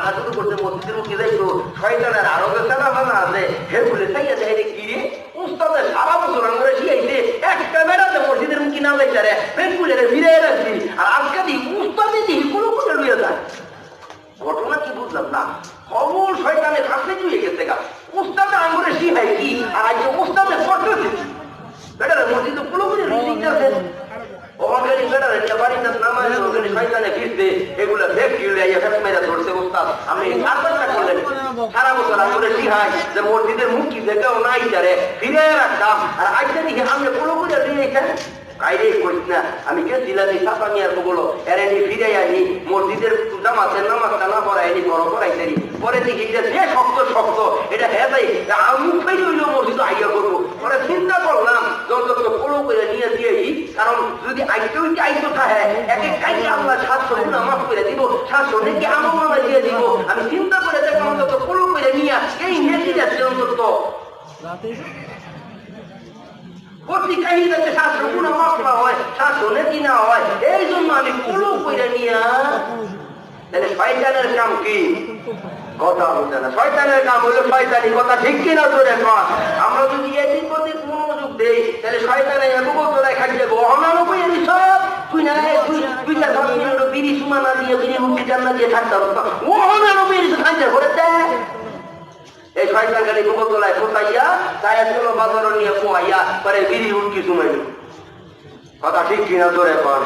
হাঁটা শুরু করছে মসজিদের মুখে যাইতো শয়তানের আরো বেচারা বানা আছে হে বলে চাইয়া যায় রে কি রে উস্তাদের সারা বছর আমরা শিখাইছে একটা বেড়াতে মসজিদের মুখে না যাইতে রে বেকুলে রে ফিরে রাখছি আর আজকে দিই উস্তাদে দিই কোনো করে লুয়ে যায় ঘটনা কি বুঝলাম না খবর শয়তানের কাছে চুয়ে গেছে গা উস্তাদে আঙ্গুরে শিখাই কি আর আজকে উস্তাদে করতেছে বেটারে মসজিদে কোনো করে লুয়ে ওখানে বেটারে বাড়িতে নামাজ ওখানে শয়তানে ফিরতে এগুলো দেখ কি লইয়া ফেস মেরা ধরছে উস্তাদ আমি সাতটা করলেন সারা বছর আঙ্গুরে শিখাই যে মসজিদের মুখ কি দেখেও নাই যারে ফিরে রাখতাম আর আজকে দেখি আমি কোনো করে লুয়ে বাইরে করিস না আমি গেছিলাম এই সাপা নিয়ে বলো এর এনে ফিরে আনি মসজিদের জামাতের নামাজটা না পড়াইনি বড় পড়াইতেনি পরে দেখি যে শক্ত শক্ত এটা হ্যাঁ তাই আমি ফেরি হইলেও মসজিদ আইয়া করবো পরে চিন্তা করলাম যত ফলো করে নিয়ে দিয়েই কারণ যদি আইতে হইতে আইতো থাকে এক এক কাইকে আল্লাহ 700 নামাজ করে দিব 700 নাকি আমার নামে দিয়ে দিব আমি চিন্তা করে দেখলাম যত ফলো করে নিয়ে এই নেতি যাচ্ছে অন্তত প্রতি কাহিনীতে 700 গুণ মশলা হয় 700 নেতি না হয় এই জন্য আমি ফলো করে নিয়ে তাহলে শয়তানের কাম কি কথা হচ্ছে না শয়তানের কাম হলো শয়তানি কথা ঠিক কিনা তোরে কর আমরা যদি এদিক ওদিক মনোযোগ দেই তাহলে শয়তানে এগুলো তোরা খাই যাবো অনানো কই এলি সব তুই না তুই না ধর মিনিট বিড়ি সুমানা দিয়ে বিড়ি মুখে জান্নাত দিয়ে থাকতে হবে ও অনানো বিড়ি খাইতে করে দেয় এই শয়তান গাড়ি মুখ তোলায় কোথাইয়া তাই চলো বাজার নিয়ে পোয়াইয়া পরে বিড়ি উঠকি সুমাই কথা ঠিক কিনা তোরে কর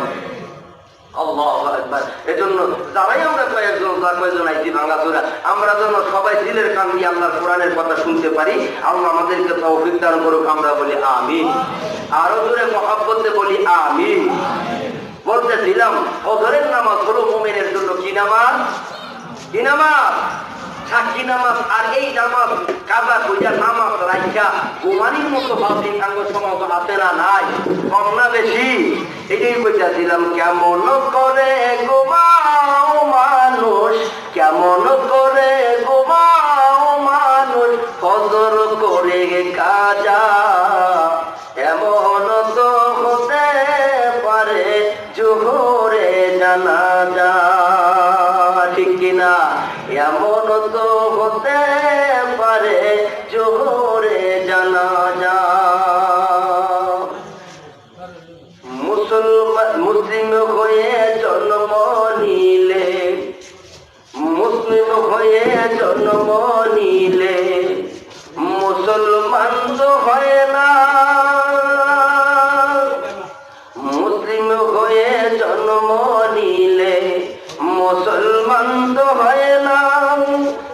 আল্লাহু আকবার এজন্য যারাই আমরা কয়েকজন আইছি ভাঙাচোরা আমরা যেন সবাই দিলের কান দিয়ে আল্লাহর কোরআনের কথা শুনতে পারি আল্লাহ আমাদেরকে তৌফিক দান করুক আমরা বলি আমিন আরো জোরে মহব্বতে বলি আমিন বলতেছিলাম ফজরের নামাজ হলো মুমিনের জন্য কি নামাজ সাক্ষী নামাজ আর এই নামাজ কাজা কইয়া নামাজ রাখা ঘুমানির মতো ভাবছি কাঙ্গ সমাজ আছে না নাই কম না বেশি এটাই কইতেছিলাম কেমন করে ঘুমাও মানুষ কেমন করে ঘুমাও মানুষ ফজর করে কাজা এমন তো হতে পারে জোহরে জানাজা ঠিক কিনা এমন তো হতে পারে জোহরে জানাজা মুসলিম হয়ে জন্ম নিলে মুসলমান তো হয় না মুসলিম হয়ে জন্ম নিলে মুসলমান তো হয় না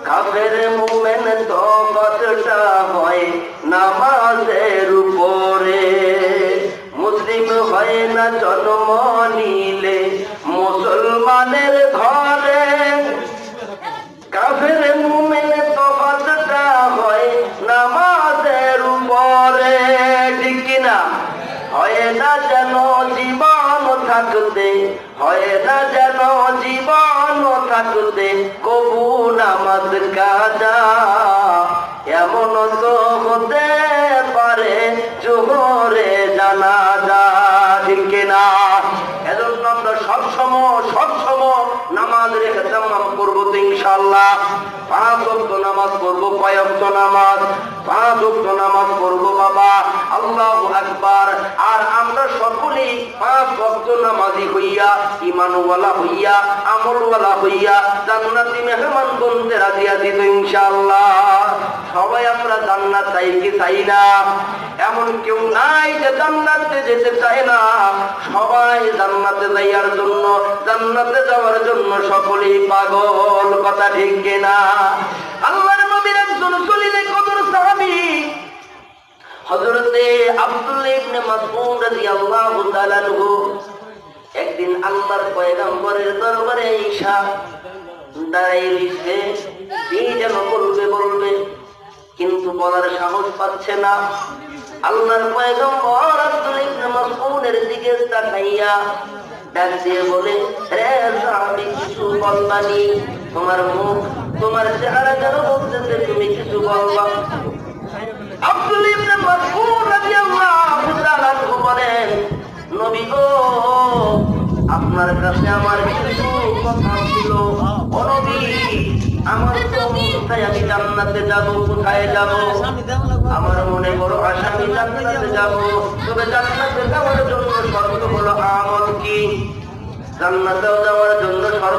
কাফের মুমিন তো কতটা হয় নামাজের উপরে মুসলিম হয় না জন্ম নিলে মুসলমানের ঘরে কাফের মুমিন তো কতটা হয় নামাজের উপরে ঠিক কিনা হয় না যেন জীবন থাকতে হয় না যেন জীবন থাকতে কবু নামাজ কাজা এমন তো হতে পারে জোহরে জানাজা ঠিক কিনা এজন্য আমরা সবসময় নামাজ রেখে জামাত করবো তো ইনশাআল্লাহ 5 ওয়াক্ত নামাজ পড়বো কয় ওয়াক্ত নামাজ 5 ওয়াক্ত নামাজ পড়বো বাবা আল্লাহু আকবার আর আমরা সকলেই 5 ওয়াক্ত নামাজি হইয়া ঈমানওয়ালা হইয়া আমলওয়ালা হইয়া জান্নাতি মেহমান বনতে রাজি আছি তো ইনশাআল্লাহ সবাই আমরা জান্নাত চাই কি চাই না এমন কেউ নাই যে জান্নাতে যেতে চায় না সবাই জান্নাতে যাওয়ার জন্য সকলেই পাগল কথা ঠিক কিনা আল্লাহর নবীর একজন খলিলে কদর সাহাবী হযরতে আব্দুল্লাহ ইবনে মাসউদ রাদিয়াল্লাহু তাআলা আনহু একদিন আল্লাহর পয়গম্বরের দরবারে আয়েশা দাঁড়িয়ে কি যেন বলবে কিন্তু বলার সাহস পাচ্ছে না আল্লাহর পয়গম্বর আব্দুল্লাহ ইবনে মাসউদের দিকে তাকাইয়া ডাক দিয়ে বলে রে সাহাবী কিছু বলবানি তোমার মুখ তোমার চেহারা যেন বলতেছে তুমি কিছু বলবা আব্দুল্লাহ ইবনে মাসউদ রাদিয়াল্লাহু তাআলা বলেন নবী গো আপনার কাছে আমার কিছু কথা ছিল ও নবী আমার তো কোথায় আমি জান্নাতে যাব, কোথায় যাব? আমার মনে বড় আশা আমি জান্নাতে যাব। তবে জান্নাতে যাওয়ার জন্য শর্ত হলো আমল কি? জান্নাতে যাওয়ার জন্য শর্ত